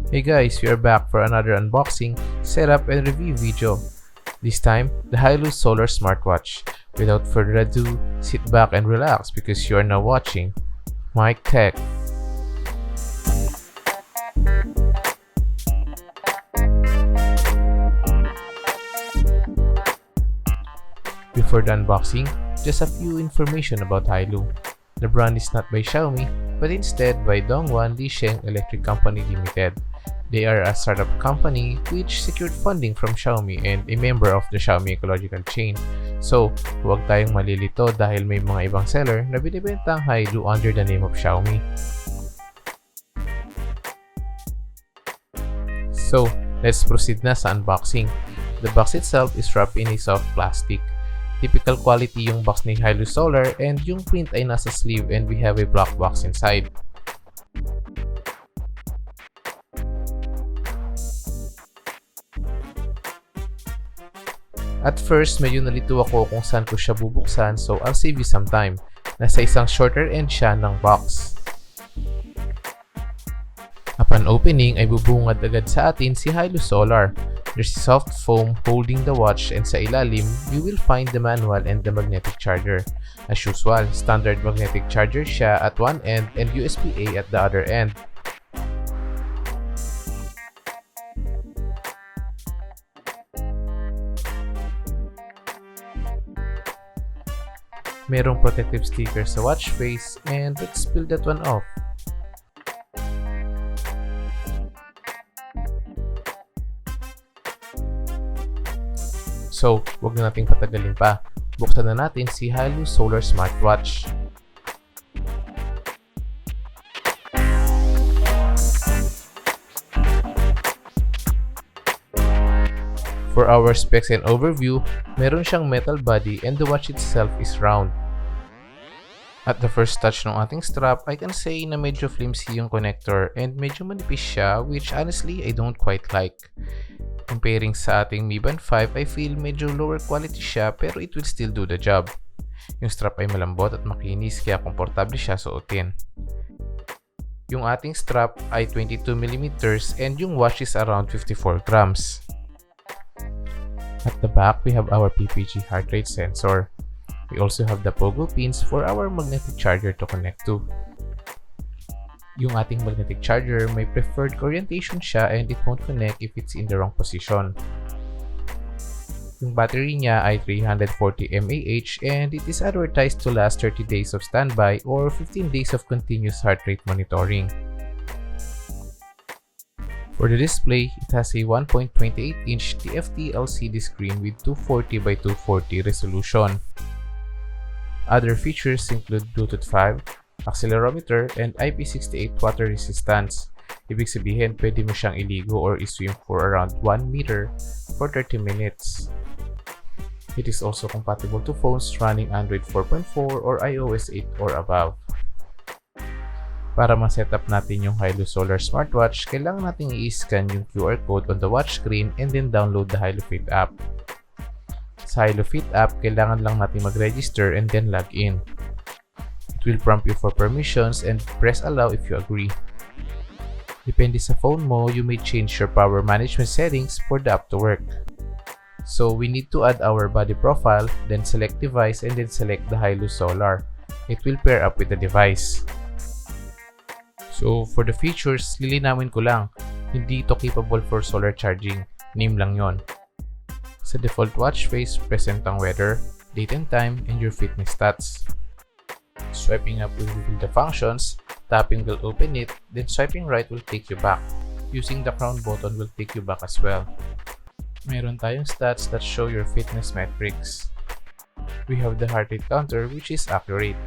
Hey guys, we are back for another unboxing, setup, and review video. This time, the Haylou Solar smartwatch. Without further ado, sit back and relax because you are now watching Mike Tech. Before the unboxing, just a few information about Haylou. The brand is not by Xiaomi, but instead by Dongguan Lisheng Electric Company Limited. They are a startup company which secured funding from Xiaomi and a member of the Xiaomi ecological chain. So, huwag tayong malilito dahil may mga ibang seller na binibenta ang Haylou under the name of Xiaomi. So, let's proceed na sa unboxing. The box itself is wrapped in a soft plastic. Typical quality yung box ni Haylou Solar and yung print ay nasa sleeve and we have a black box inside. At first, medyo nalito ako kung saan ko siya bubuksan so I'll save you some time. Nasa isang shorter end siya ng box. Upon opening ay bubungad agad sa atin si Haylou Solar. There's a soft foam holding the watch and sa ilalim, you will find the manual and the magnetic charger. As usual, standard magnetic charger siya at one end and USB-A at the other end. Merong protective sticker sa watch face and let's peel that one off. So, wag na nating patagalin pa. Buksan na natin si Haylou Solar Smartwatch. For our specs and overview, meron siyang metal body and the watch itself is round. At the first touch ng ating strap, I can say na medyo flimsy yung connector and medyo manipis siya which honestly I don't quite like. Comparing sa ating Mi Band 5, I feel medyo lower quality siya pero it will still do the job. Yung strap ay malambot at makinis kaya komportable siya suotin. Yung ating strap ay 22mm and yung watch is around 54 grams. At the back, we have our PPG heart rate sensor. We also have the pogo pins for our magnetic charger to connect to. Yung ating magnetic charger may preferred orientation siya and it won't connect if it's in the wrong position. Yung battery niya ay 340 mAh and it is advertised to last 30 days of standby or 15 days of continuous heart rate monitoring. For the display, it has a 1.28-inch TFT LCD screen with 240 by 240 resolution. Other features include Bluetooth 5, accelerometer, and IP68 water resistance. Ibig sabihin, pwede mo siyang iligo or iswim for around 1 meter for 30 minutes. It is also compatible to phones running Android 4.4 or iOS 8 or above. Para ma-setup natin yung Haylou Solar smartwatch, kailangan natin i-scan yung QR code on the watch screen and then download the Haylou Fit app. Sa Haylou Fit app, kailangan lang natin mag-register and then log in. It will prompt you for permissions and press allow if you agree. Depende sa phone mo, you may change your power management settings for the app to work. So we need to add our body profile, then select device and then select the Haylou Solar. It will pair up with the device. So for the features, lilinawin ko lang, hindi ito capable for solar charging, name lang yon. Sa default watch face, present ang weather, date and time, and your fitness stats. Swiping up will reveal the functions, tapping will open it, then swiping right will take you back. Using the crown button will take you back as well. Meron tayong stats that show your fitness metrics. We have the heart rate counter which is accurate.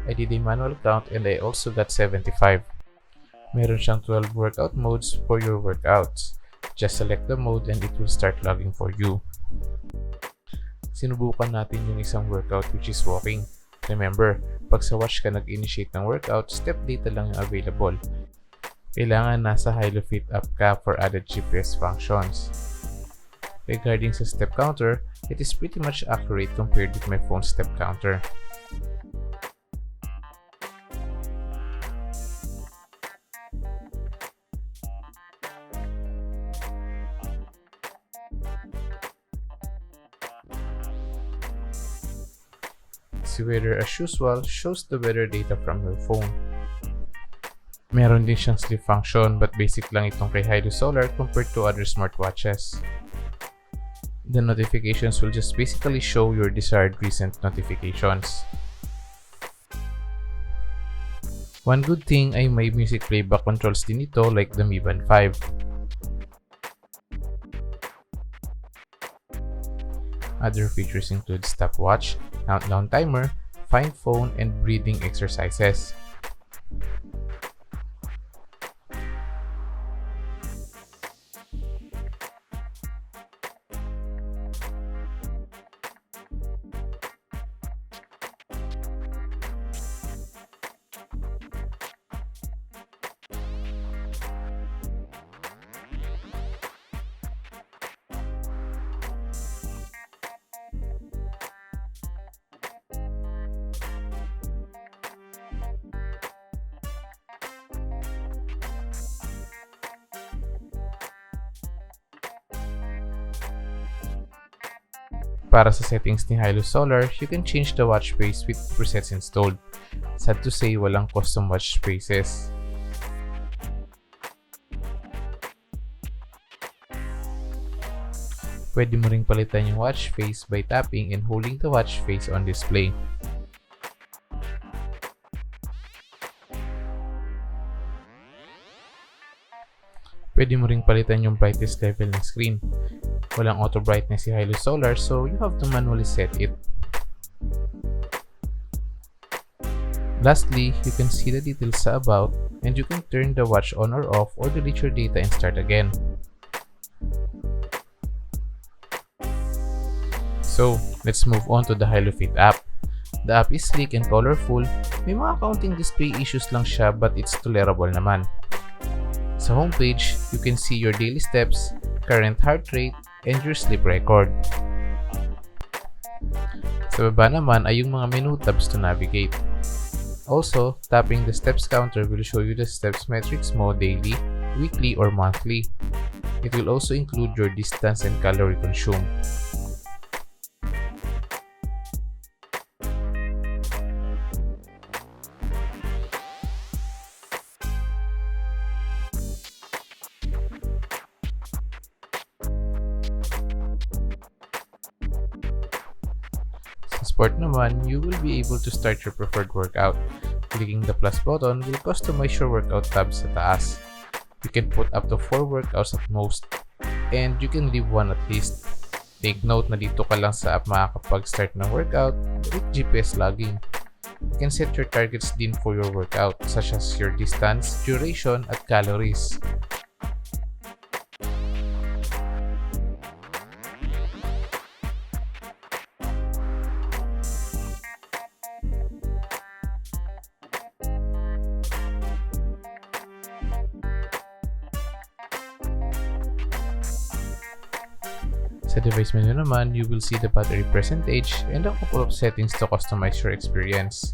I did a manual count and I also got 75. Meron siyang 12 workout modes for your workouts. Just select the mode and it will start logging for you. Sinubukan natin yung isang workout which is walking. Remember, pag sa watch ka nag-initiate ng workout, step data lang yung available. Kailangan nasa Haylou Fit app ka for added GPS functions. Regarding sa step counter, it is pretty much accurate compared with my phone step counter. Easy Weather as usual shows the weather data from your phone. Meron din siyang sleep function but basic lang itong kay Haylou Solar compared to other smartwatches. The notifications will just basically show your desired recent notifications. One good thing ay may music playback controls din ito like the Mi Band 5. Other features include stopwatch, countdown timer, find phone, and breathing exercises. Para sa settings ni Haylou Solar, you can change the watch face with presets installed. Sad to say, walang custom watch faces. Pwede mo ring palitan yung watch face by tapping and holding the watch face on display. Pwede mo ring palitan yung brightest level ng screen. Walang auto brightness si Haylou Solar, so you have to manually set it. Lastly, you can see the details sa about and you can turn the watch on or off or delete your data and start again. So, let's move on to the Haylou Fit app. The app is sleek and colorful. May mga counting display issues lang siya but it's tolerable naman. Sa homepage, you can see your daily steps, current heart rate, and your sleep record. Sa baba naman ay yung mga menu tabs to navigate. Also, tapping the steps counter will show you the steps metrics mo daily, weekly, or monthly. It will also include your distance and calorie consumed. Sport naman, you will be able to start your preferred workout. Clicking the plus button will customize your workout tab sa taas. You can put up to 4 workouts at most, and you can leave one at least. Take note na dito ka lang sa app makakapag-start ng workout with GPS logging. You can set your targets din for your workout, such as your distance, duration, at calories. Sa device menu naman, you will see the battery percentage and a couple of settings to customize your experience.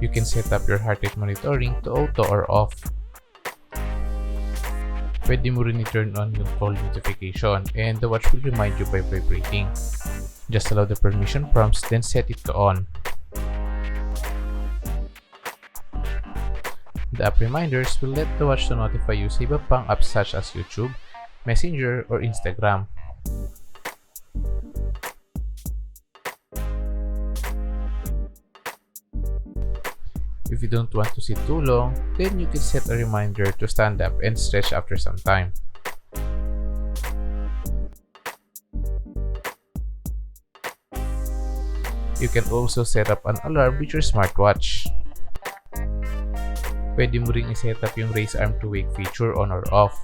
You can set up your heart rate monitoring to auto or off. Pwede mo rin i-turn on yung call notification and the watch will remind you by vibrating. Just allow the permission prompts then set it to on. The app reminders will let the watch to notify you sa iba pang apps such as YouTube, Messenger, or Instagram. If you don't want to sit too long, then you can set a reminder to stand up and stretch after some time. You can also set up an alarm with your smartwatch. Pwede mo ring i-set up yung raise arm to wake feature on or off.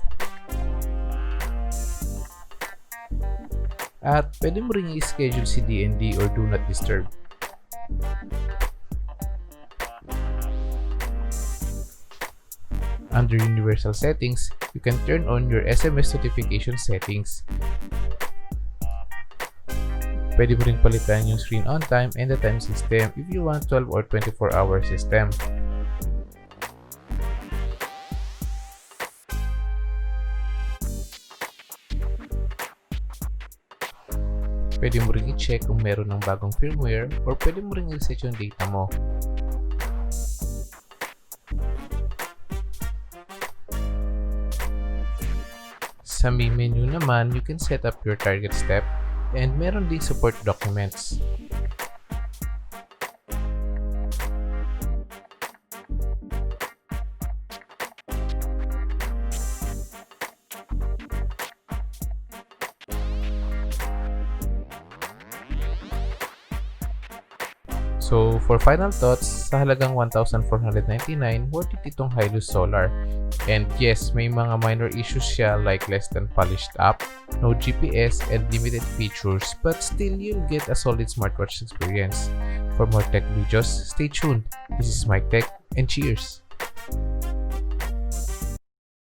At pwede mo rin i-schedule si DND or Do Not Disturb. Under Universal Settings, you can turn on your SMS notification settings. Pwede mo rin palitan yung screen on time and the time system if you want 12 or 24-hour system. Pwede mo ring i-check kung meron ng bagong firmware or pwede mo ring i-reset yung data mo. Sa main menu naman, you can set up your target step and meron din support documents. So, for final thoughts, sa halagang 1,499, worth it itong Haylou Solar. And yes, may mga minor issues siya like less than polished app, no GPS, and limited features, but still you'll get a solid smartwatch experience. For more tech videos, stay tuned. This is Mike Tech, and cheers!